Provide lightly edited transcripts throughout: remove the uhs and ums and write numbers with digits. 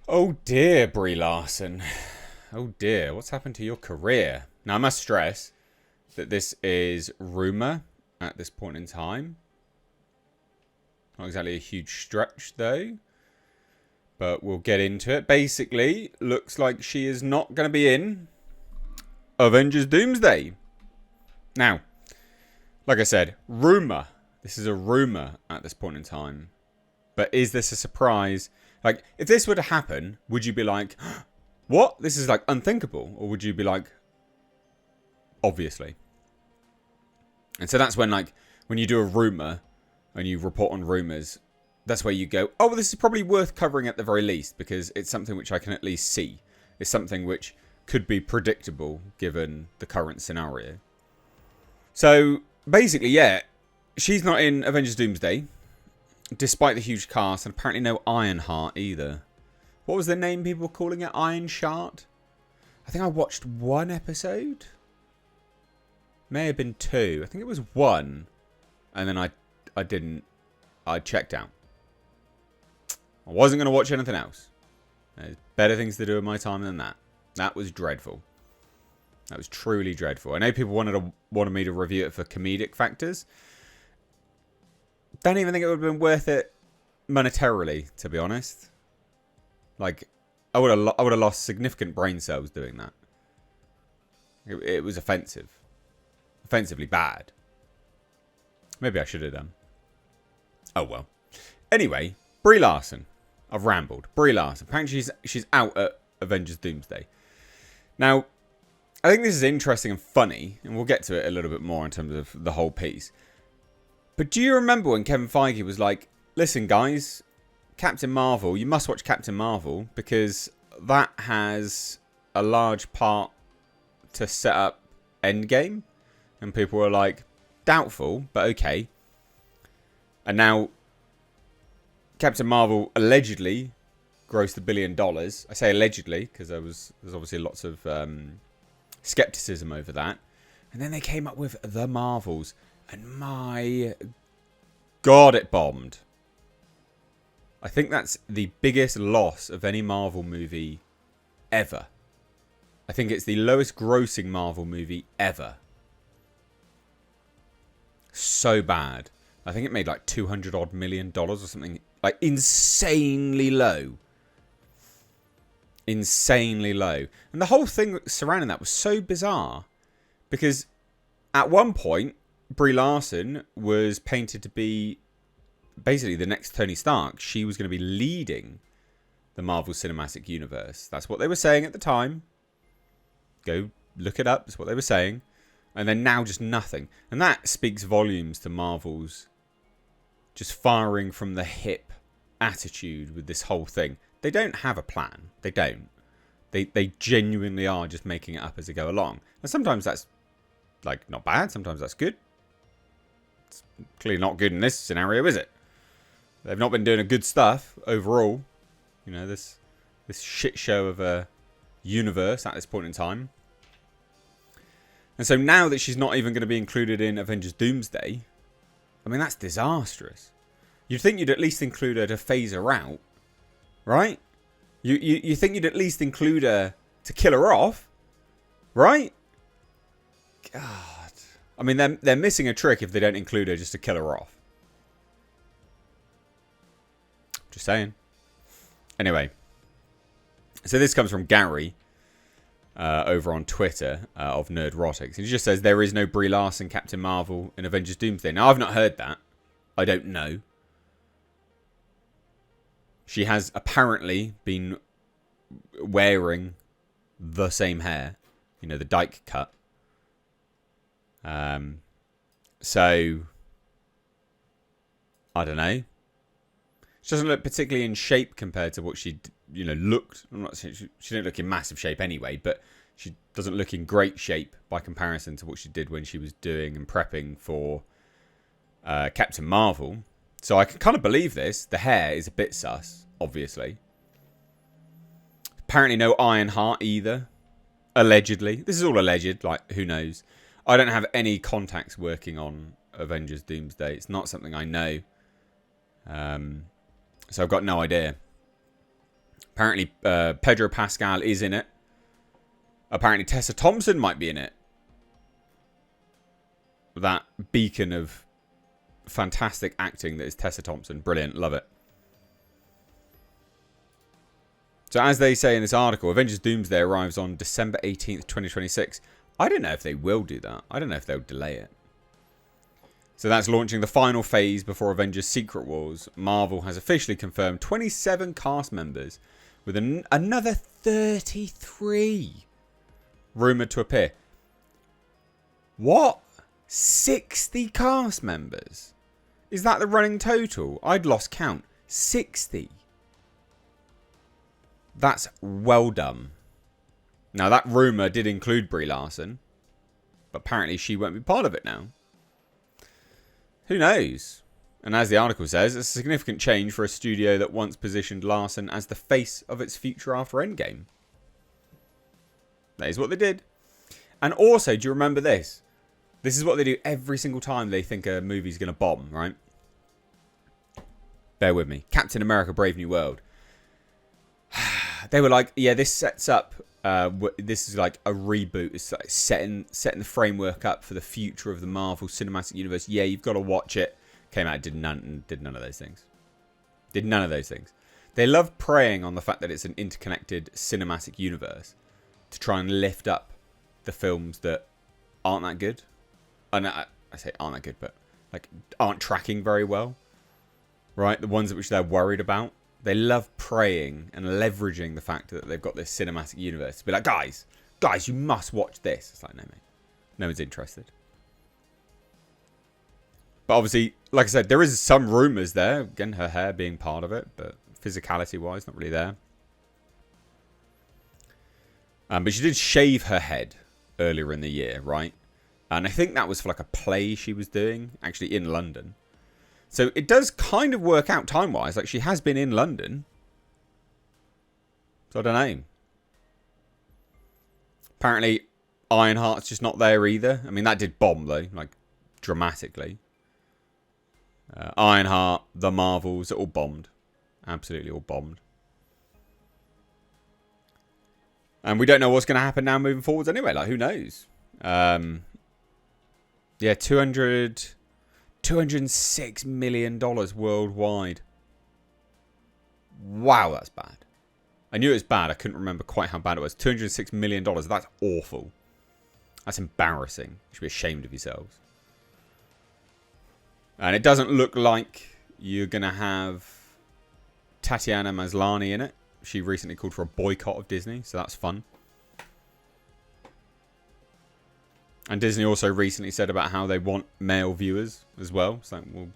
Oh dear, Brie Larson. Oh dear, what's happened to your career? Now, I must stress that this is rumour at this point in time. Not exactly a huge stretch, though. But we'll get into it. Basically, looks like she is not going to be in Avengers Doomsday. Now, like I said, rumour. This is a rumour at this point in time. But is this a surprise? Like, if this were to happen, would you be like, what? This is like unthinkable. Or would you be like, obviously? And so that's when, like, when you do a rumour and you report on rumours, that's where you go, oh, well, this is probably worth covering at the very least because it's something which I can at least see. It's something which could be predictable given the current scenario. So, basically, yeah, she's not in Avengers Doomsday, despite the huge cast, and apparently no Ironheart either. What was the name people were calling it? Iron Shart? I think I watched one episode. May have been two. I think it was one. And then I didn't. I checked out. I wasn't going to watch anything else. There's better things to do with my time than that. That was dreadful. That was truly dreadful. I know people wanted me to review it for comedic factors. Don't even think it would have been worth it monetarily, to be honest. Like, I would have lost significant brain cells doing that. It was offensive. Offensively bad. Maybe I should have done. Oh well. Anyway, Brie Larson. I've rambled. Brie Larson. Apparently she's out at Avengers Doomsday. Now, I think this is interesting and funny, and we'll get to it a little bit more in terms of the whole piece. But do you remember when Kevin Feige was like, listen guys, Captain Marvel, you must watch Captain Marvel because that has a large part to set up Endgame? And people were like, doubtful, but okay. And now, Captain Marvel allegedly grossed $1 billion. I say allegedly because there's obviously lots of skepticism over that. And then they came up with The Marvels. And my God, it bombed. I think that's the biggest loss of any Marvel movie ever. I think it's the lowest grossing Marvel movie ever. So bad. I think it made like $200 odd million or something. Like insanely low. Insanely low. And the whole thing surrounding that was so bizarre. Because at one point, Brie Larson was painted to be basically the next Tony Stark. She was going to be leading the Marvel Cinematic Universe. That's what they were saying at the time. Go look it up. That's what they were saying. And then now just nothing. And that speaks volumes to Marvel's just firing from the hip attitude with this whole thing. They don't have a plan. They don't. They genuinely are just making it up as they go along. And sometimes that's like not bad. Sometimes that's good. It's clearly not good in this scenario, is it? They've not been doing a good stuff overall. You know, this shit show of a universe at this point in time. And so now that she's not even going to be included in Avengers Doomsday, I mean, that's disastrous. You'd think you'd at least include her to phase her out, right? You think you'd at least include her to kill her off, right? God. I mean, they're missing a trick if they don't include her just to kill her off. Just saying. Anyway. So this comes from Gary over on Twitter of Nerdrotics. He just says, there is no Brie Larson Captain Marvel in Avengers Doomsday. Now, I've not heard that. I don't know. She has apparently been wearing the same hair. You know, the dyke cut. So, I don't know. She doesn't look particularly in shape compared to what she, looked. I'm not saying she didn't look in massive shape anyway, but she doesn't look in great shape by comparison to what she did when she was doing and prepping for Captain Marvel. So I can kind of believe this. The hair is a bit sus, obviously. Apparently no Ironheart either. Allegedly. This is all alleged, like, who knows. I don't have any contacts working on Avengers Doomsday. It's not something I know. So I've got no idea. Apparently, Pedro Pascal is in it. Apparently, Tessa Thompson might be in it. That beacon of fantastic acting that is Tessa Thompson. Brilliant. Love it. So as they say in this article, Avengers Doomsday arrives on December 18th, 2026. I don't know if they will do that. I don't know if they'll delay it. So that's launching the final phase before Avengers Secret Wars. Marvel has officially confirmed 27 cast members with another 33 rumoured to appear. What? 60 cast members? Is that the running total? I'd lost count. 60. That's well done. Now, that rumour did include Brie Larson, but apparently she won't be part of it now. Who knows? And as the article says, it's a significant change for a studio that once positioned Larson as the face of its future after Endgame. That is what they did. And also, do you remember this? This is what they do every single time they think a movie's going to bomb, right? Bear with me. Captain America Brave New World. They were like, yeah, this sets up, this is like a reboot. It's like setting the framework up for the future of the Marvel Cinematic Universe. Yeah, you've got to watch it. Came out, did none of those things. Did none of those things. They love preying on the fact that it's an interconnected cinematic universe to try and lift up the films that aren't that good. And I say aren't that good, but like aren't tracking very well. Right? The ones which they're worried about. They love preying and leveraging the fact that they've got this cinematic universe to be like, guys, you must watch this. It's like, no, mate. No one's interested. But obviously, like I said, there is some rumours there. Again, her hair being part of it, but physicality-wise, not really there. But she did shave her head earlier in the year, right? And I think that was for like a play she was doing, actually in London. So it does kind of work out time-wise. Like, she has been in London. So I don't know. Apparently, Ironheart's just not there either. I mean, that did bomb, though. Like, dramatically. Ironheart, the Marvels, all bombed. Absolutely all bombed. And we don't know what's going to happen now moving forwards anyway. Like, who knows? Yeah, $206 million worldwide. Wow, that's bad. I knew it was bad. I couldn't remember quite how bad it was. $206 million. That's awful. That's embarrassing. You should be ashamed of yourselves. And it doesn't look like you're going to have Tatiana Maslany in it. She recently called for a boycott of Disney, so that's fun. And Disney also recently said about how they want male viewers as well. So, well,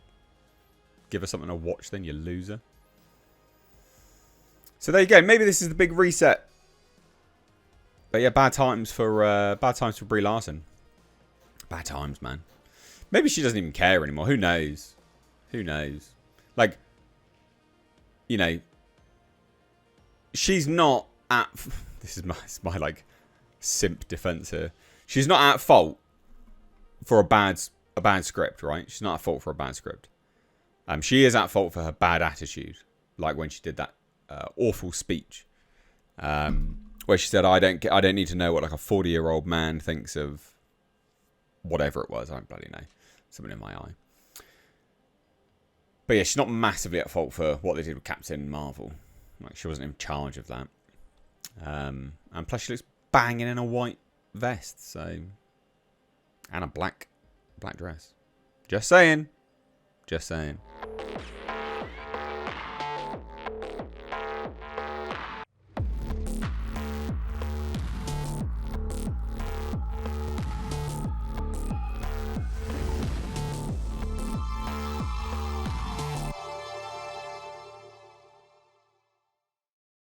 give us something to watch then, you loser. So there you go. Maybe this is the big reset. But yeah, bad times for Brie Larson. Bad times, man. Maybe she doesn't even care anymore. Who knows? Who knows? Like, you know, she's not at... This is my like simp defense here. She's not at fault for a bad script, right? She's not at fault for a bad script. She is at fault for her bad attitude, like when she did that awful speech, where she said, "I don't need to know what like a 40-year-old man thinks of whatever it was. I don't bloody know. Something in my eye." But yeah, she's not massively at fault for what they did with Captain Marvel. Like, she wasn't in charge of that. And plus, she looks banging in a white vest, so, and a black dress. Just saying.